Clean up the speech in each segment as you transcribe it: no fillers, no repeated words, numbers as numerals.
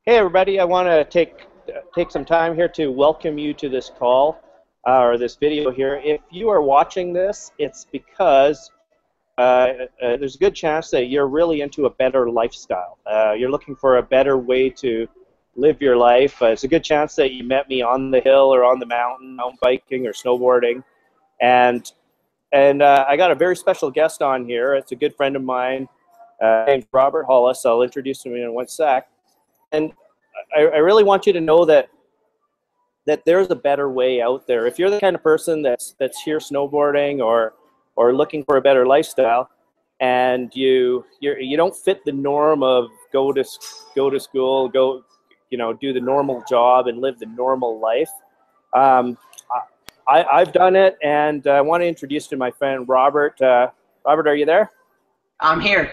Hey everybody, I want to take some time here to welcome you to this call or this video here. If you are watching this, it's because there's a good chance that you're really into a better lifestyle. You're looking for a better way to live your life. It's a good chance that you met me on the hill or on the mountain, mountain biking or snowboarding, and I got a very special guest on here. It's a good friend of mine named Robert Hollis. I'll introduce him in one sec. And I really want you to know that there's a better way out there. If you're the kind of person that's here snowboarding or looking for a better lifestyle, and you don't fit the norm of go to school, do the normal job and live the normal life. I've done it, and I want to introduce you to my friend Robert. Robert, are you there? I'm here.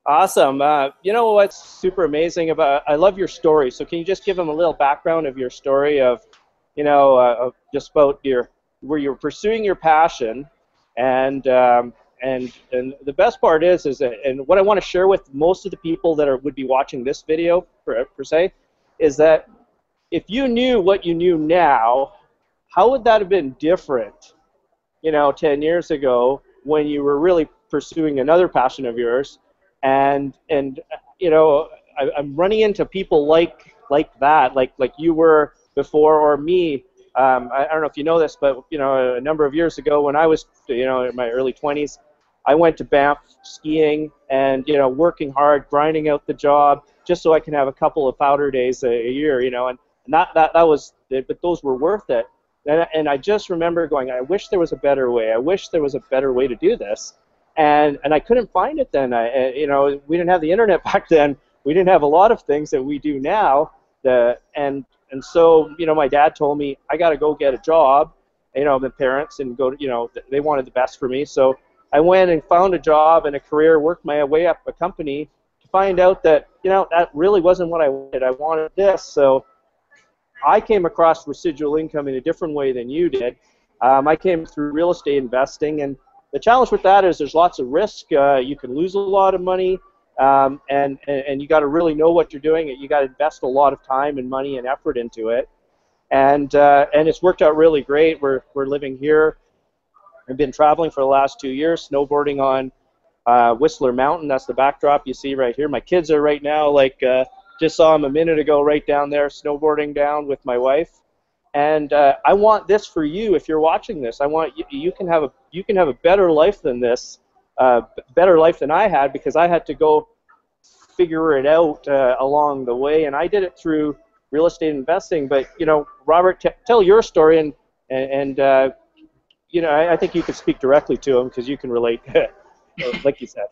Awesome. You know what's super amazing about? I love your story. So can you just give them a little background of your story of just about where you're pursuing your passion, and the best part is that, and what I want to share with most of the people that would be watching this video per se, is that if you knew what you knew now, how would that have been different, 10 years ago when you were really pursuing another passion of yours? And I'm running into people like that, like you were before, or me. I don't know if you know this, but a number of years ago when I was in my early 20s, I went to Banff skiing and working hard, grinding out the job just so I can have a couple of powder days a year, and that was, but those were worth it. And I just remember going, I wish there was a better way. I wish there was a better way to do this. And I couldn't find it then. We didn't have the internet back then. We didn't have a lot of things that we do now. And so my dad told me I got to go get a job. My parents and go. They wanted the best for me. So I went and found a job and a career, worked my way up a company to find out that that really wasn't what I wanted. I wanted this. So I came across residual income in a different way than you did. I came through real estate investing, and the challenge with that is there's lots of risk. You can lose a lot of money, and you got to really know what you're doing. You got to invest a lot of time and money and effort into it, and it's worked out really great. We're living here. I've been traveling for the last 2 years, snowboarding on Whistler Mountain. That's the backdrop you see right here. My kids are right now, just saw them a minute ago, right down there, snowboarding down with my wife. And I want this for you. If you're watching this, I want you can have a better life than this, better life than I had, because I had to go figure it out along the way, and I did it through real estate investing. But Robert, tell your story, and I think you could speak directly to him because you can relate, like you said.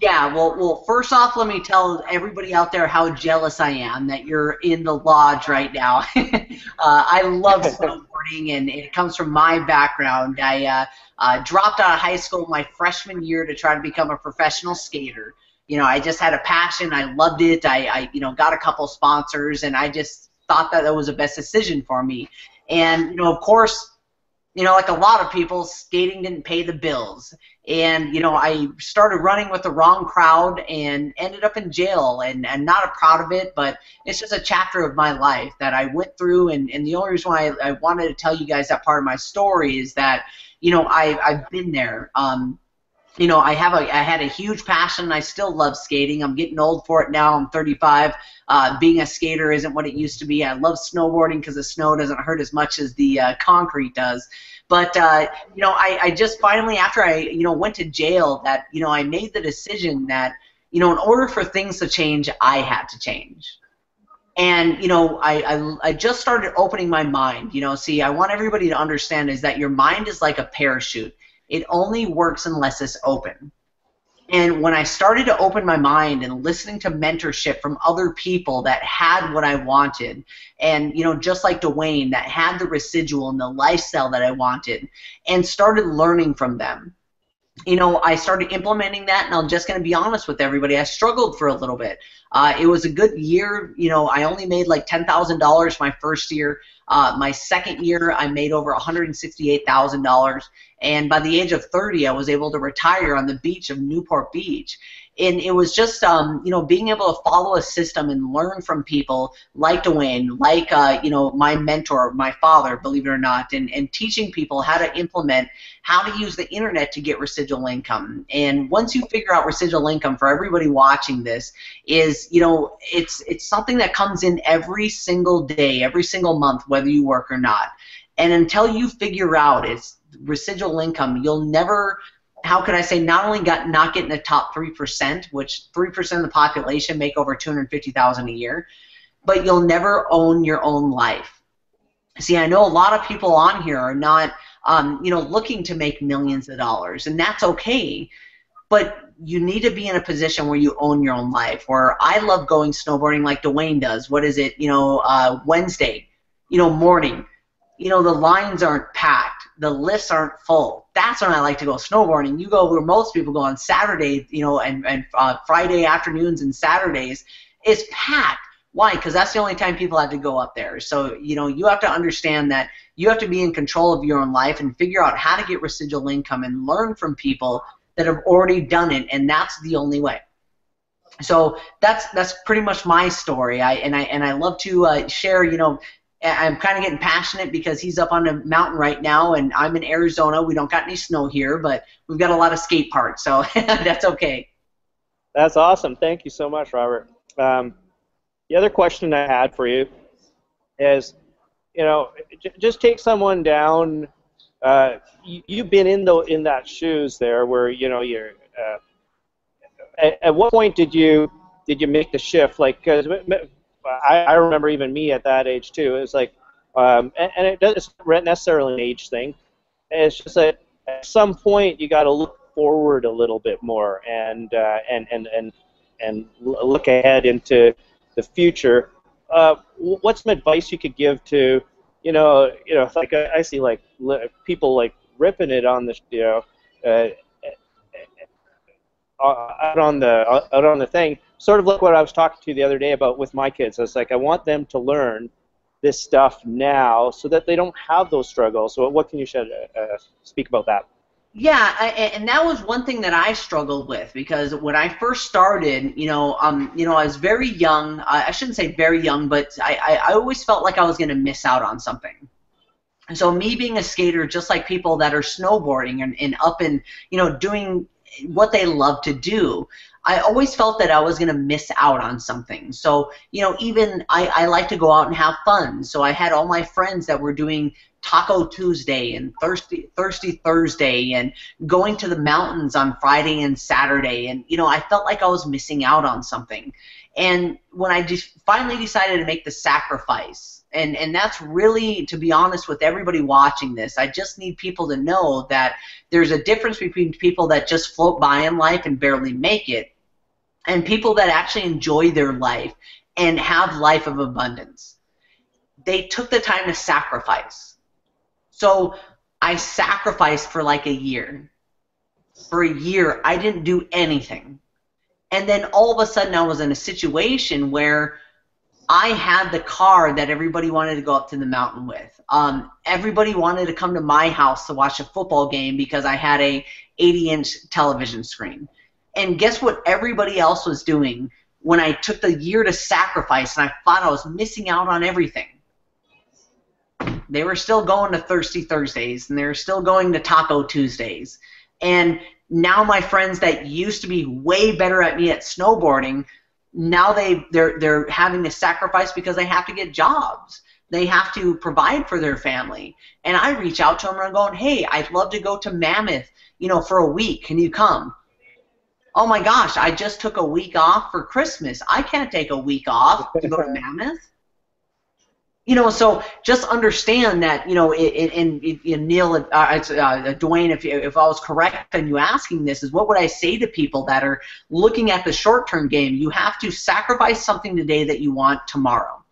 Yeah, well, first off, let me tell everybody out there how jealous I am that you're in the lodge right now. I love snowboarding, and it comes from my background. I dropped out of high school my freshman year to try to become a professional skater. I just had a passion. I loved it. I got a couple sponsors, and I just thought that was the best decision for me. And, of course, like a lot of people, skating didn't pay the bills. And, I started running with the wrong crowd and ended up in jail, and not proud of it, but it's just a chapter of my life that I went through. And the only reason why I wanted to tell you guys that part of my story is that, I've been there. I had a huge passion. I still love skating. I'm getting old for it now. I'm 35. Being a skater isn't what it used to be. I love snowboarding because the snow doesn't hurt as much as the concrete does. But I just finally, after I went to jail, that I made the decision that in order for things to change, I had to change. And I just started opening my mind. See, I want everybody to understand is that your mind is like a parachute. It only works unless it's open. And when I started to open my mind and listening to mentorship from other people that had what I wanted, and just like Dwayne, that had the residual and the lifestyle that I wanted, and started learning from them, I started implementing that. And I'm just going to be honest with everybody, I struggled for a little bit. It was a good year. I only made like $10,000 my first year. My second year, I made over $168,000. And by the age of 30, I was able to retire on the beach of Newport Beach. And it was just, you know, being able to follow a system and learn from people like Dwayne, like, you know, my mentor, my father, believe it or not, and teaching people how to implement, how to use the internet to get residual income. And once you figure out residual income, for everybody watching this, is, you know, it's something that comes in every single day, every single month, whether you work or not. And until you figure out it's residual income, you'll never, how could I say, not only not get in the top 3%, which 3% of the population make over $250,000 a year, but you'll never own your own life. See, I know a lot of people on here are not, you know, looking to make millions of dollars, and that's okay. But you need to be in a position where you own your own life. Where I love going snowboarding like Dwayne does. What is it? You know, Wednesday, you know, morning. You know, the lines aren't packed, the lifts aren't full. That's when I like to go snowboarding. You go where most people go on Saturday, you know, and Friday afternoons and Saturdays. It's packed. Why? Because that's the only time people have to go up there. So, you know, you have to understand that you have to be in control of your own life and figure out how to get residual income and learn from people that have already done it, and that's the only way. So that's pretty much my story. I love to share, you know. I'm kind of getting passionate because he's up on the mountain right now, and I'm in Arizona. We don't got any snow here, but we've got a lot of skate parks, so that's okay. That's awesome. Thank you so much, Robert. The other question I had for you is, you know, just take someone down. You've been in that shoes there, where, you know, you're. At what point did you make the shift? Like, because I remember even me at that age too. It was like, and it's not necessarily an age thing. It's just that at some point you got to look forward a little bit more and look ahead into the future. What's some advice you could give to, you know, like I see like people like ripping it on the, you know, out on the thing, sort of like what I was talking to you the other day about with my kids. I was like, I want them to learn this stuff now so that they don't have those struggles. So what can you speak about that? Yeah, and that was one thing that I struggled with, because when I first started, you know, I was very young. I shouldn't say very young, but I always felt like I was going to miss out on something. And so me being a skater, just like people that are snowboarding and up and, you know, doing what they love to do, I always felt that I was going to miss out on something. So, you know, even I like to go out and have fun. So I had all my friends that were doing Taco Tuesday and Thirsty Thursday and going to the mountains on Friday and Saturday. And, you know, I felt like I was missing out on something. And when I finally decided to make the sacrifice, and that's really, to be honest with everybody watching this, I just need people to know that there's a difference between people that just float by in life and barely make it, and people that actually enjoy their life and have life of abundance. They took the time to sacrifice. So I sacrificed for like a year. For a year, I didn't do anything. And then all of a sudden I was in a situation where I had the car that everybody wanted to go up to the mountain with. Everybody wanted to come to my house to watch a football game because I had a 80-inch television screen. And guess what everybody else was doing when I took the year to sacrifice and I thought I was missing out on everything? They were still going to Thirsty Thursdays, and they were still going to Taco Tuesdays. And now my friends that used to be way better at me at snowboarding, now they're having to sacrifice because they have to get jobs. They have to provide for their family. And I reach out to them and I'm going, hey, I'd love to go to Mammoth, you know, for a week. Can you come? Oh my gosh, I just took a week off for Christmas. I can't take a week off to go to Mammoth. You know, so just understand that, you know, and Neil, Dwayne, if I was correct in you asking this, is what would I say to people that are looking at the short-term game? You have to sacrifice something today that you want tomorrow.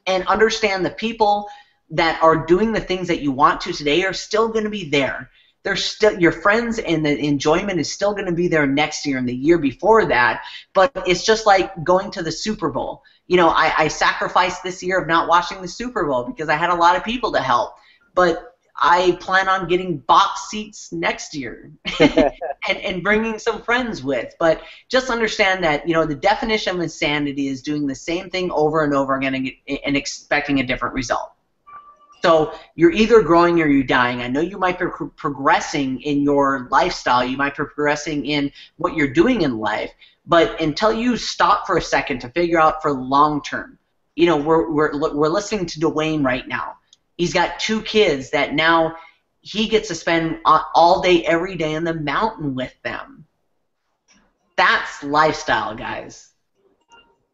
And understand the people that are doing the things that you want to today are still going to be there. They're still your friends, and the enjoyment is still going to be there next year and the year before that. But it's just like going to the Super Bowl. You know, I sacrificed this year of not watching the Super Bowl because I had a lot of people to help. But I plan on getting box seats next year and bringing some friends with. But just understand that, the definition of insanity is doing the same thing over and over again and expecting a different result. So you're either growing or you're dying. I know you might be progressing in your lifestyle. You might be progressing in what you're doing in life. But until you stop for a second to figure out for long term, we're listening to Dwayne right now. He's got 2 kids that now he gets to spend all day, every day in the mountain with them. That's lifestyle, guys.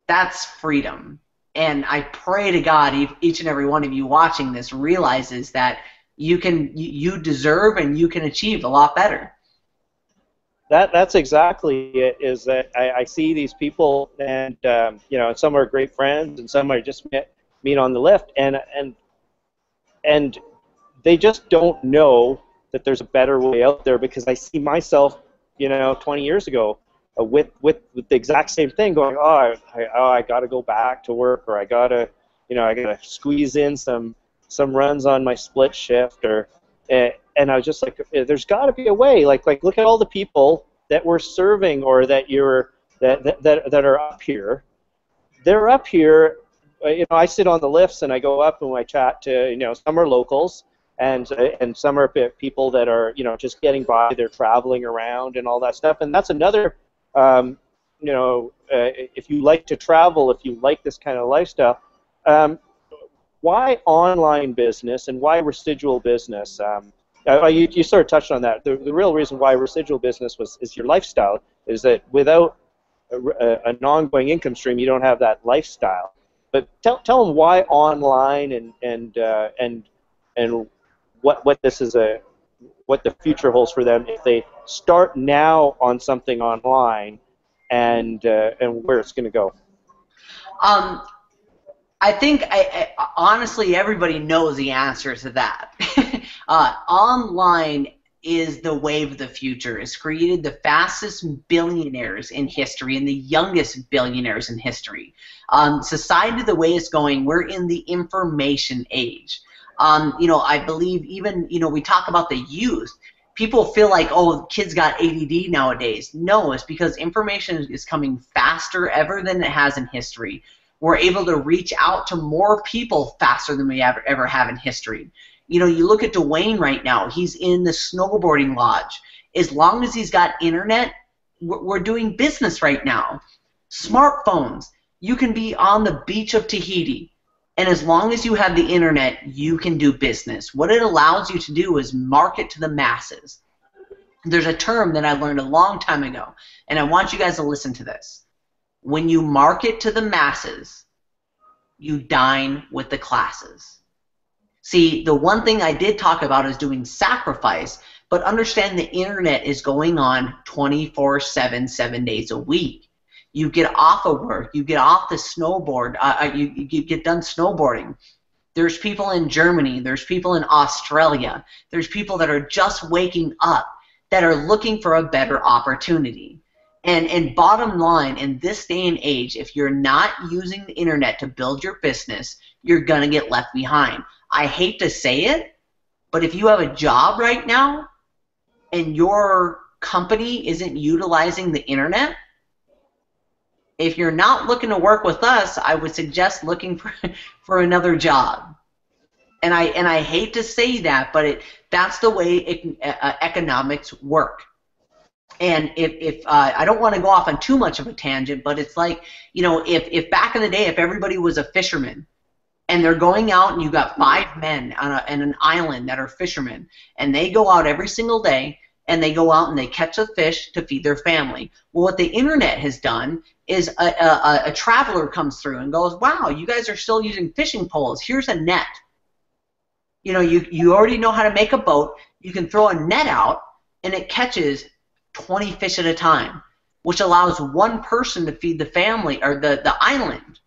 That's freedom. And I pray to God each and every one of you watching this realizes that you deserve and you can achieve a lot better. That's exactly it. Is that I see these people, and some are great friends, and some I just meet on the lift, and they just don't know that there's a better way out there, because I see myself, 20 years ago with the exact same thing going, I got to go back to work, or I got to squeeze in some runs on my split shift, and I was just like, there's got to be a way. Like look at all the people that we're serving, or that that are up here. They're up here. I sit on the lifts and I go up and I chat to, some are locals and some are people that are, just getting by. They're traveling around and all that stuff. And that's another, if you like to travel, if you like this kind of lifestyle, why online business and why residual business? You sort of touched on that. The real reason why residual business is your lifestyle is that without an ongoing income stream, you don't have that lifestyle. But tell them why online and what this is what the future holds for them if they start now on something online, and where it's going to go. I think honestly everybody knows the answer to that. Online is the wave of the future. It's created the fastest billionaires in history and the youngest billionaires in history. Society, the way it's going, we're in the information age. I believe even, we talk about the youth. People feel like, oh, kids got ADD nowadays. No, it's because information is coming faster ever than it has in history. We're able to reach out to more people faster than we ever have in history. You look at Dwayne right now. He's in the snowboarding lodge. As long as he's got internet, we're doing business right now. Smartphones. You can be on the beach of Tahiti, and as long as you have the internet, you can do business. What it allows you to do is market to the masses. There's a term that I learned a long time ago, and I want you guys to listen to this. When you market to the masses, you dine with the classes. See, the one thing I did talk about is doing sacrifice, but understand the internet is going on 24/7, 7 days a week. You get off of work, you get off the snowboard, you get done snowboarding. There's people in Germany, there's people in Australia, there's people that are just waking up that are looking for a better opportunity. And bottom line, in this day and age, if you're not using the internet to build your business, you're going to get left behind. I hate to say it, but if you have a job right now and your company isn't utilizing the internet, if you're not looking to work with us, I would suggest looking for another job. And I hate to say that, but that's the way economics work. And if I don't want to go off on too much of a tangent, but it's like, if back in the day, if everybody was a fisherman, and they're going out and you've got 5 men on an island that are fishermen, and they go out every single day, and they go out and they catch a fish to feed their family. Well, what the internet has done is a traveler comes through and goes, wow, you guys are still using fishing poles. Here's a net. You already know how to make a boat. You can throw a net out, and it catches 20 fish at a time, which allows one person to feed the family or the island.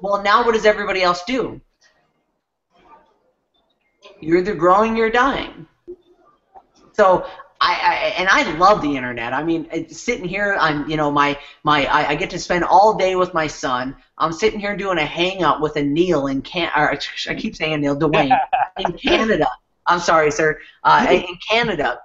Well, now what does everybody else do? You're either growing or you're dying. So I love the internet. I mean, sitting here, I get to spend all day with my son. I'm sitting here doing a hangout with Neil I keep saying Neil, Dwayne, in Canada. I'm sorry, sir. In Canada.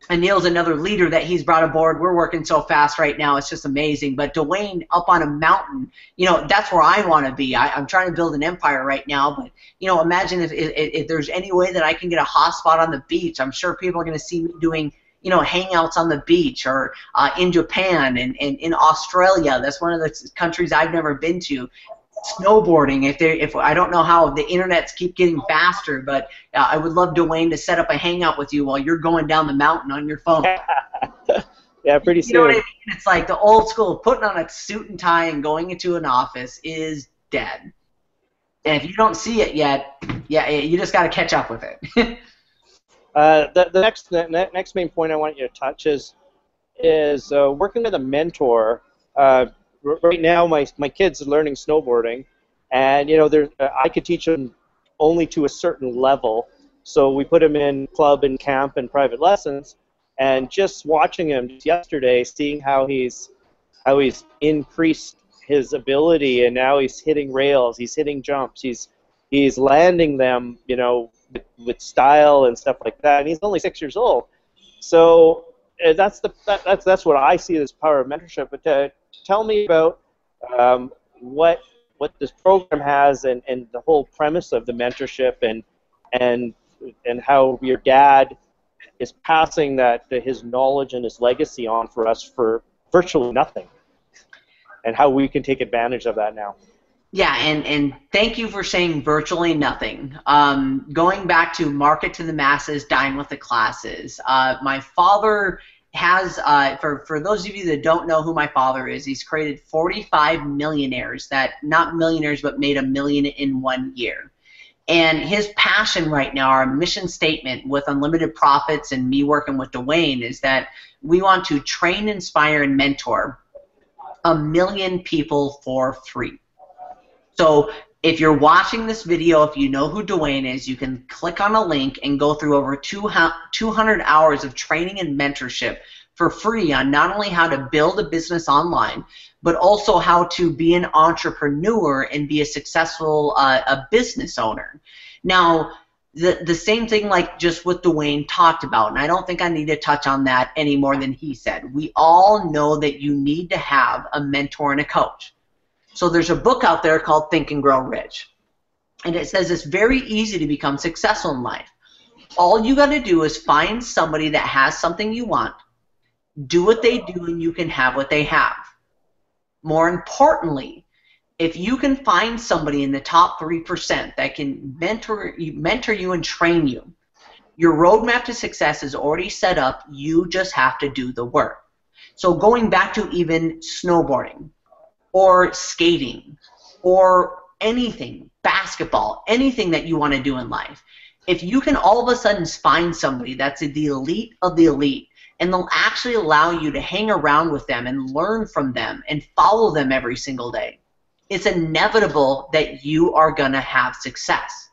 And Neil's another leader that he's brought aboard. We're working so fast right now. It's just amazing. But Dwayne up on a mountain, that's where I want to be. I'm trying to build an empire right now. But, imagine if there's any way that I can get a hot spot on the beach. I'm sure people are going to see me doing, hangouts on the beach, or in Japan and in Australia. That's one of the countries I've never been to. Snowboarding, if I don't know how the internets keep getting faster, but I would love Dwayne to set up a hangout with you while you're going down the mountain on your phone. Yeah, pretty soon. You know what I mean? It's like the old school, putting on a suit and tie and going into an office is dead. And if you don't see it yet, you just got to catch up with it. The next main point I want you to touch is working with a mentor. Right now, my kids are learning snowboarding, and I could teach them only to a certain level. So we put them in club and camp and private lessons, and just watching him just yesterday, seeing how he's increased his ability, and now he's hitting rails, he's hitting jumps, he's landing them, with style and stuff like that. And he's only 6 years old, so that's what I see as power of mentorship. But tell me about what this program has, and the whole premise of the mentorship, and how your dad is passing his knowledge and his legacy on for us for virtually nothing, and how we can take advantage of that now. Yeah, and thank you for saying virtually nothing. Going back to market to the masses, dine with the classes. My father has, for those of you that don't know who my father is, he's created 45 millionaires that, not millionaires, but made $1 million in 1 year. And his passion right now, our mission statement with Unlimited Profits and me working with Dwayne, is that we want to train, inspire, and mentor 1 million people for free. So if you're watching this video, if you know who Dwayne is, you can click on a link and go through over 200 hours of training and mentorship for free on not only how to build a business online, but also how to be an entrepreneur and be a successful a business owner. Now, the same thing like just what Dwayne talked about, and I don't think I need to touch on that any more than he said. We all know that you need to have a mentor and a coach. So there's a book out there called Think and Grow Rich, and it says it's very easy to become successful in life. All you got to do is find somebody that has something you want, do what they do, and you can have what they have. More importantly, if you can find somebody in the top 3% that can mentor you and train you, your roadmap to success is already set up. You just have to do the work. So going back to even snowboarding, or skating, or anything, basketball, anything that you want to do in life, if you can all of a sudden find somebody that's the elite of the elite, and they'll actually allow you to hang around with them and learn from them and follow them every single day, it's inevitable that you are going to have success.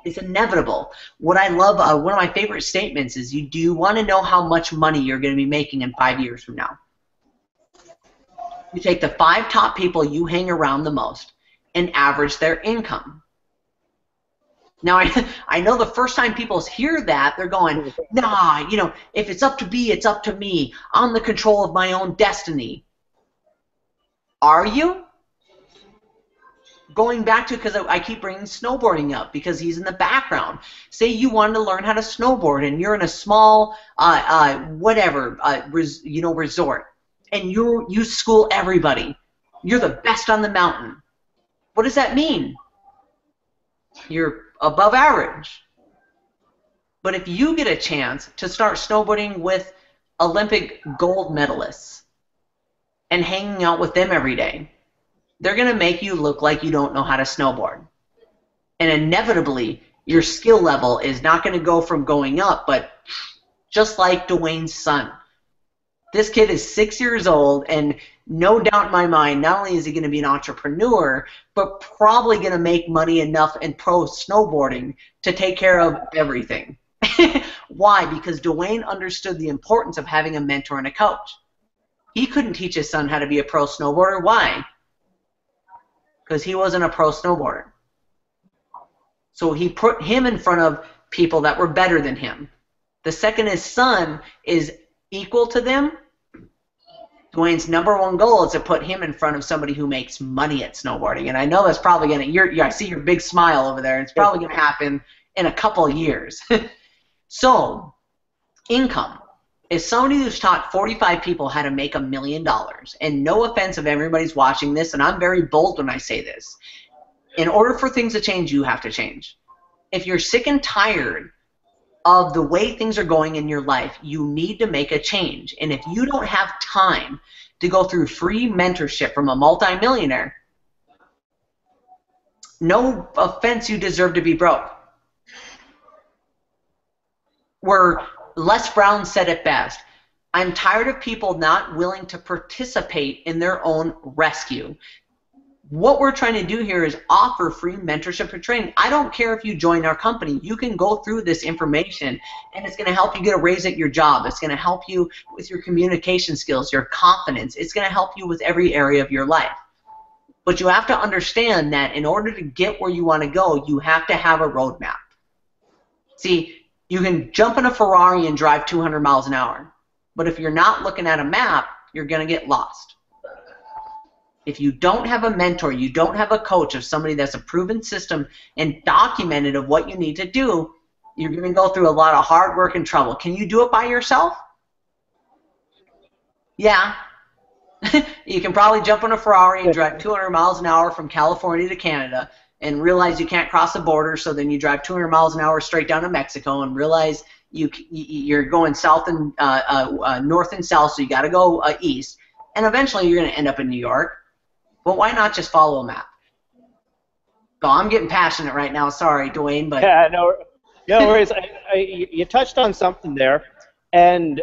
It's inevitable. What I love, one of my favorite statements is, do you want to know how much money you're going to be making in 5 years from now? You take the 5 top people you hang around the most and average their income. Now, I know the first time people hear that, they're going, nah, if it's up to me, it's up to me. I'm the control of my own destiny. Are you? Going back to, because I keep bringing snowboarding up because he's in the background. Say you wanted to learn how to snowboard and you're in a small, resort. And you school everybody. You're the best on the mountain. What does that mean? You're above average. But if you get a chance to start snowboarding with Olympic gold medalists and hanging out with them every day, they're going to make you look like you don't know how to snowboard. And inevitably, your skill level is not going to go from going up, but just like Dwayne's son. This kid is 6 years old, and no doubt in my mind, not only is he going to be an entrepreneur, but probably going to make money enough in pro snowboarding to take care of everything. Why? Because Dwayne understood the importance of having a mentor and a coach. He couldn't teach his son how to be a pro snowboarder. Why? Because he wasn't a pro snowboarder. So he put him in front of people that were better than him. The second his son is equal to them, Dwayne's number one goal is to put him in front of somebody who makes money at snowboarding. And I know that's probably going to, I see your big smile over there. It's probably going to happen in a couple of years. So, income. If somebody who's taught 45 people how to make $1 million, and no offense if everybody's watching this, and I'm very bold when I say this, in order for things to change, you have to change. If you're sick and tired of the way things are going in your life, you need to make a change. And if you don't have time to go through free mentorship from a multimillionaire, no offense, you deserve to be broke. Where Les Brown said it best, I'm tired of people not willing to participate in their own rescue. What we're trying to do here is offer free mentorship and training. I don't care if you join our company. You can go through this information, and it's going to help you get a raise at your job. It's going to help you with your communication skills, your confidence. It's going to help you with every area of your life. But you have to understand that in order to get where you want to go, you have to have a roadmap. See, you can jump in a Ferrari and drive 200 miles an hour, but if you're not looking at a map, you're going to get lost. If you don't have a mentor, you don't have a coach of somebody that's a proven system and documented of what you need to do, you're going to go through a lot of hard work and trouble. Can you do it by yourself? Yeah. You can probably jump in a Ferrari and drive 200 miles an hour from California to Canada and realize you can't cross the border, so then you drive 200 miles an hour straight down to Mexico and realize you're going south and north and south, so you got to go east. And eventually you're going to end up in New York. But why not just follow a map? Oh, I'm getting passionate right now. Sorry, Dwayne, but yeah, no worries. You touched on something there, and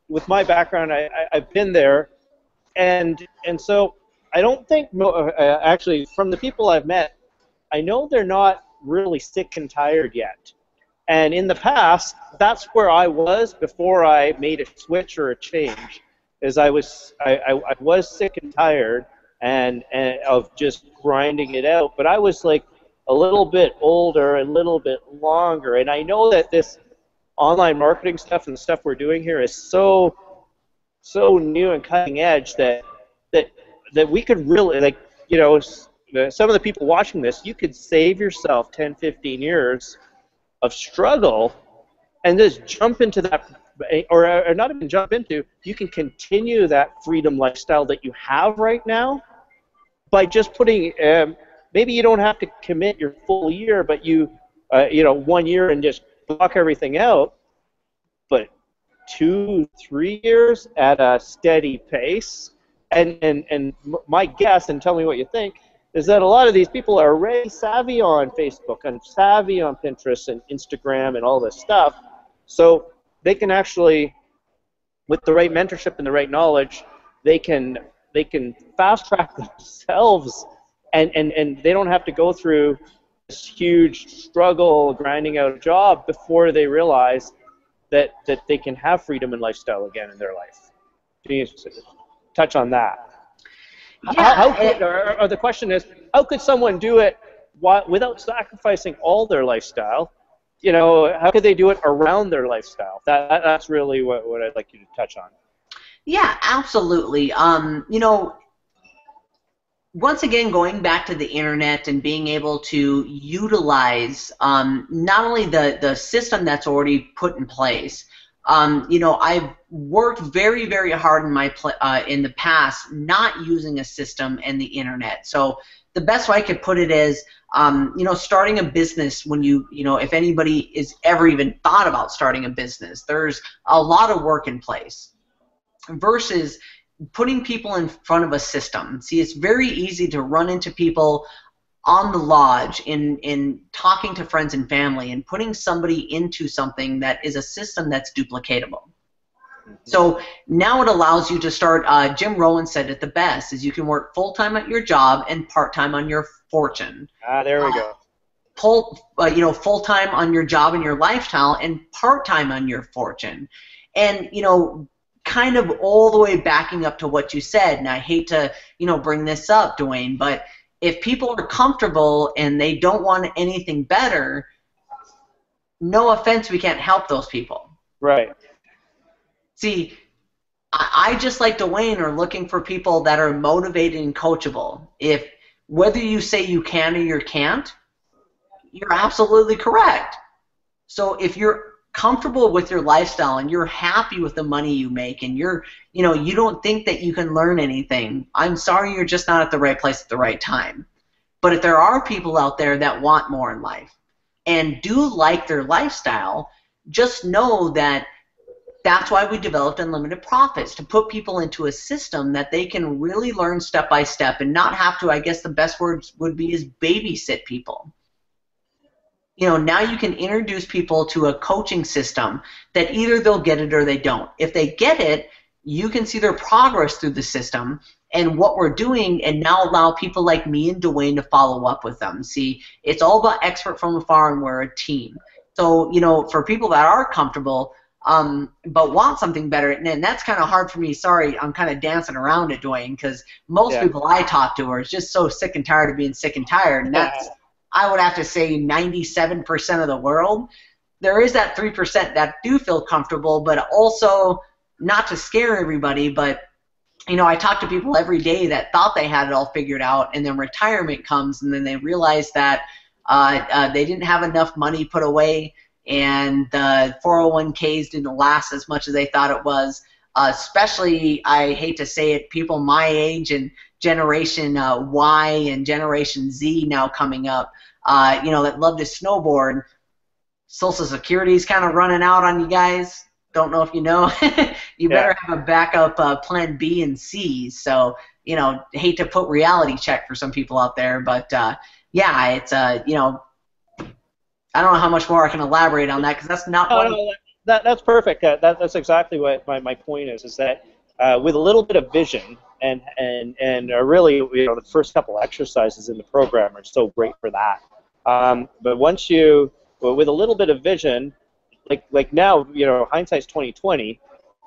with my background, I've been there, and so I don't think actually from the people I've met, I know they're not really sick and tired yet. And in the past, that's where I was before I made a switch or a change. Is I was sick and tired and of just grinding it out, but I was like a little bit older, a little bit longer, and I know that this online marketing stuff and the stuff we're doing here is so new and cutting edge that we could really, like, you know, some of the people watching this, you could save yourself 10, 15 years of struggle and just jump into that. Or not even jump into, you can continue that freedom lifestyle that you have right now by just putting, maybe you don't have to commit your full year, but you know, 1 year and just block everything out, but 2, 3 years at a steady pace. And my guess, and tell me what you think, is that a lot of these people are already savvy on Facebook and savvy on Pinterest and Instagram and all this stuff. So they can actually, with the right mentorship and the right knowledge, they can fast track themselves, and they don't have to go through this huge struggle grinding out a job before they realize that they can have freedom and lifestyle again in their life. Can you touch on that? Yeah. Or the question is, how could someone do it without sacrificing all their lifestyle? You know, how could they do it around their lifestyle? That's really what I'd like you to touch on. Yeah, absolutely. You know, once again, going back to the internet and being able to utilize not only the system that's already put in place. You know, I've worked very, very hard in the past not using a system and the internet. So the best way I could put it is, you know, starting a business, when you know, if anybody is ever even thought about starting a business, there's a lot of work in place versus putting people in front of a system. See, it's very easy to run into people on the lodge in talking to friends and family and putting somebody into something that is a system that's duplicatable. So now it allows you to start, Jim Rohn said it the best, is you can work full-time at your job and part-time on your fortune. There we go. You know, full-time on your job and your lifestyle and part-time on your fortune. And, you know, kind of all the way backing up to what you said, and I hate to, you know, bring this up, Dwayne, but if people are comfortable and they don't want anything better, no offense, we can't help those people. Right. See, I just like Dwayne are looking for people that are motivated and coachable. If whether you say you can or you can't, you're absolutely correct. So if you're comfortable with your lifestyle and you're happy with the money you make and you don't think that you can learn anything, I'm sorry, you're just not at the right place at the right time. But if there are people out there that want more in life and do like their lifestyle, just know that that's why we developed Unlimited Profits, to put people into a system that they can really learn step by step and not have to, I guess the best words would be, is babysit people. Now you can introduce people to a coaching system that either they'll get it or they don't. If they get it, you can see their progress through the system and what we're doing, and now allow people like me and Dwayne to follow up with them. See, it's all about expert from afar, and we're a team. So, for people that are comfortable but want something better, and that's kind of hard for me. Sorry, I'm kind of dancing around it, Dwayne, because most people I talk to are just so sick and tired of being sick and tired, and that's, I would have to say, 97% of the world. There is that 3% that do feel comfortable, but also, not to scare everybody, but I talk to people every day that thought they had it all figured out, and then retirement comes, and then they realize that they didn't have enough money put away, and the 401ks didn't last as much as they thought it was. Especially, I hate to say it, people my age and Generation Y and Generation Z now coming up, that love to snowboard. Social Security is kind of running out on you guys. Don't know if you know. You better have a backup plan B and C. So, hate to put reality check for some people out there, but it's I don't know how much more I can elaborate on that, because that's not that's perfect. That's exactly what my point is that with a little bit of vision and really, the first couple exercises in the program are so great for that. But with a little bit of vision, like now, hindsight's 20/20.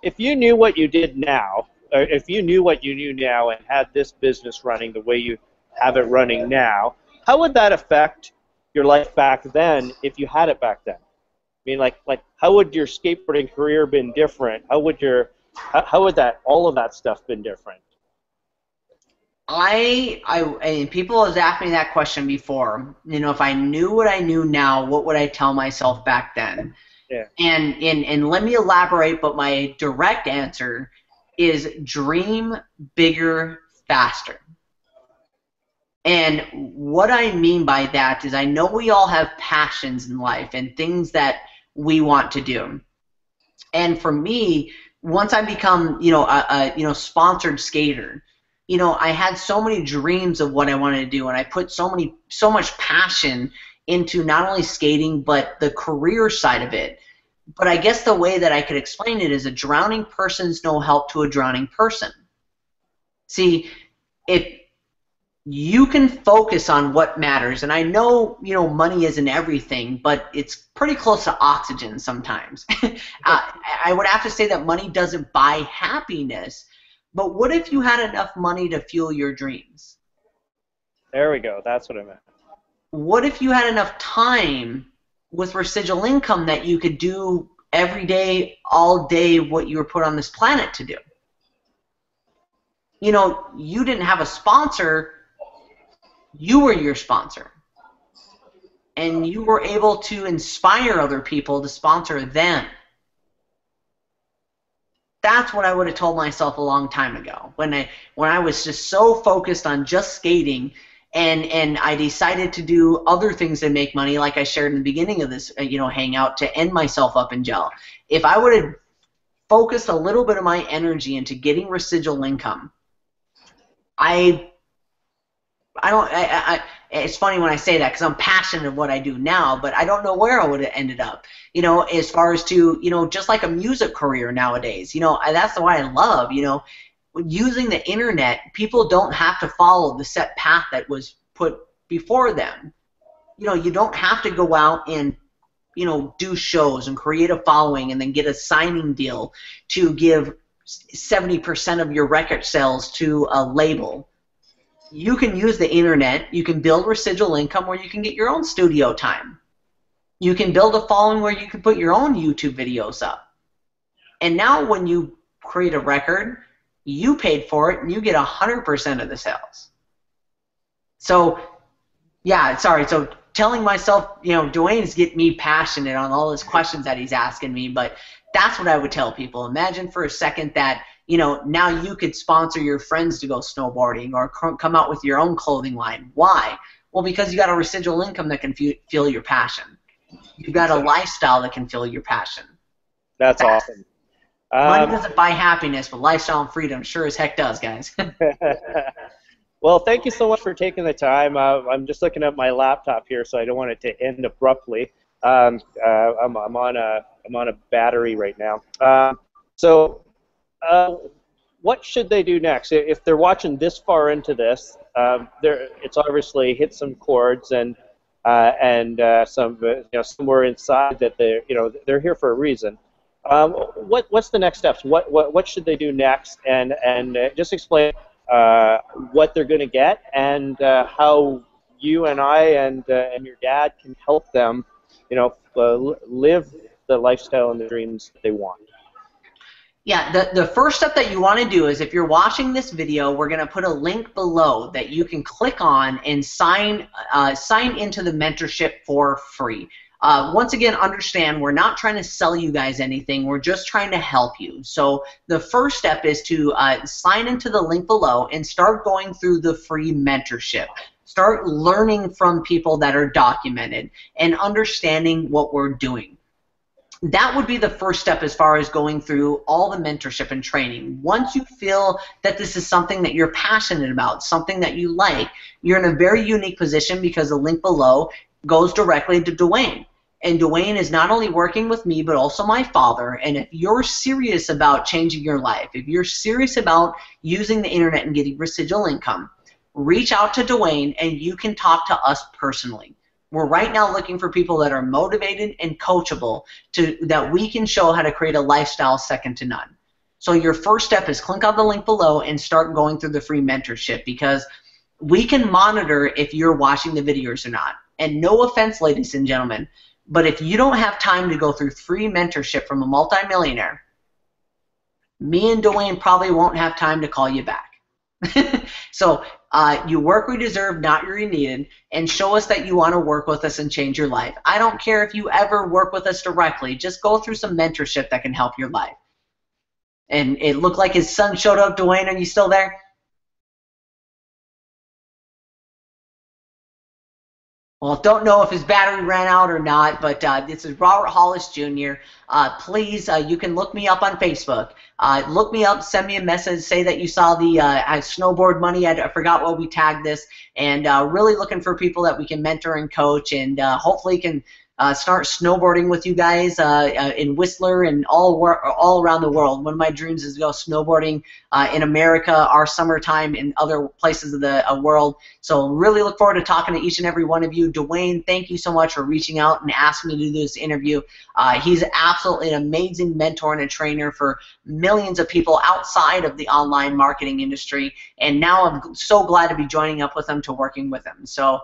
If you knew what you did now, or if you knew what you knew now and had this business running the way you have it running now, how would that affect your life back then if you had it back then? I mean, like how would your skateboarding career been different? How would all of that stuff been different? And people have asked me that question before. If I knew what I knew now, what would I tell myself back then? Yeah. And let me elaborate, but my direct answer is dream bigger, faster. And what I mean by that is, I know we all have passions in life and things that we want to do. And for me, once I become, a sponsored skater, I had so many dreams of what I wanted to do, and I put so much passion into not only skating but the career side of it. But I guess the way that I could explain it is, a drowning person's no help to a drowning person. See, if you can focus on what matters, and I know, money isn't everything, but it's pretty close to oxygen sometimes. I would have to say that money doesn't buy happiness, but what if you had enough money to fuel your dreams? There we go. That's what I meant. What if you had enough time with residual income that you could do every day, all day, what you were put on this planet to do? You didn't have a sponsor. You were your sponsor, and you were able to inspire other people to sponsor them. That's what I would have told myself a long time ago, when I was just so focused on just skating, and I decided to do other things that make money, like I shared in the beginning of this hangout, to end myself up in jail. If I would have focused a little bit of my energy into getting residual income, it's funny when I say that, because I'm passionate of what I do now, but I don't know where I would have ended up, as far as to, just like a music career nowadays. That's why I love, using the internet. People don't have to follow the set path that was put before them. You don't have to go out and, do shows and create a following and then get a signing deal to give 70% of your record sales to a label. You can use the internet, you can build residual income, or you can get your own studio time. You can build a following where you can put your own YouTube videos up. And now when you create a record, you paid for it and you get 100% of the sales. So, yeah, sorry. So telling myself, you know, Dwayne's getting me passionate on all his questions that he's asking me, but that's what I would tell people. Imagine for a second that, you know, now you could sponsor your friends to go snowboarding or come out with your own clothing line. Why? Well, because you got a residual income that can fuel your passion. You've got a lifestyle that can fuel your passion. That's awesome. Money doesn't buy happiness, but lifestyle and freedom sure as heck does, guys. Well, thank you so much for taking the time. I'm just looking at my laptop here, so I don't want it to end abruptly. I'm on a battery right now. What should they do next if they're watching this far into this? It's obviously hit some chords and some somewhere inside that they're here for a reason. What's the next steps? What should they do next? And just explain what they're going to get and how you and I and your dad can help them, live the lifestyle and the dreams that they want. Yeah, the first step that you want to do is if you're watching this video, we're going to put a link below that you can click on and sign into the mentorship for free. Once again, understand we're not trying to sell you guys anything. We're just trying to help you. So the first step is to sign into the link below and start going through the free mentorship. Start learning from people that are documented and understanding what we're doing. That would be the first step as far as going through all the mentorship and training. Once you feel that this is something that you're passionate about, something that you like, you're in a very unique position because the link below goes directly to Dwayne. And Dwayne is not only working with me, but also my father. And if you're serious about changing your life, if you're serious about using the internet and getting residual income, reach out to Dwayne and you can talk to us personally. We're right now looking for people that are motivated and coachable that we can show how to create a lifestyle second to none. So your first step is click on the link below and start going through the free mentorship because we can monitor if you're watching the videos or not. And no offense, ladies and gentlemen, but if you don't have time to go through free mentorship from a multimillionaire, me and Dwayne probably won't have time to call you back. So you work where you deserve, not where you're needed, and show us that you want to work with us and change your life. I don't care if you ever work with us directly. Just go through some mentorship that can help your life. And it looked like his son showed up. Dwayne, are you still there? Well, don't know if his battery ran out or not, but this is Robert Hollis Jr. Please, you can look me up on Facebook. Look me up, send me a message, say that you saw the snowboard money. I forgot what we tagged this, and really looking for people that we can mentor and coach, and hopefully can start snowboarding with you guys in Whistler and all around the world. One of my dreams is to go snowboarding in America, our summertime, in other places of the world. So really look forward to talking to each and every one of you. Dwayne, thank you so much for reaching out and asking me to do this interview. He's absolutely an amazing mentor and a trainer for millions of people outside of the online marketing industry. And now I'm so glad to be joining up with him, to working with him. So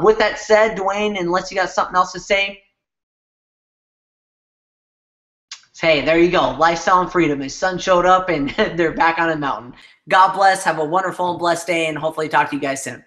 with that said, Dwayne, unless you got something else to say, hey, there you go. Lifestyle and freedom. His son showed up, and they're back on a mountain. God bless. Have a wonderful and blessed day, and hopefully talk to you guys soon.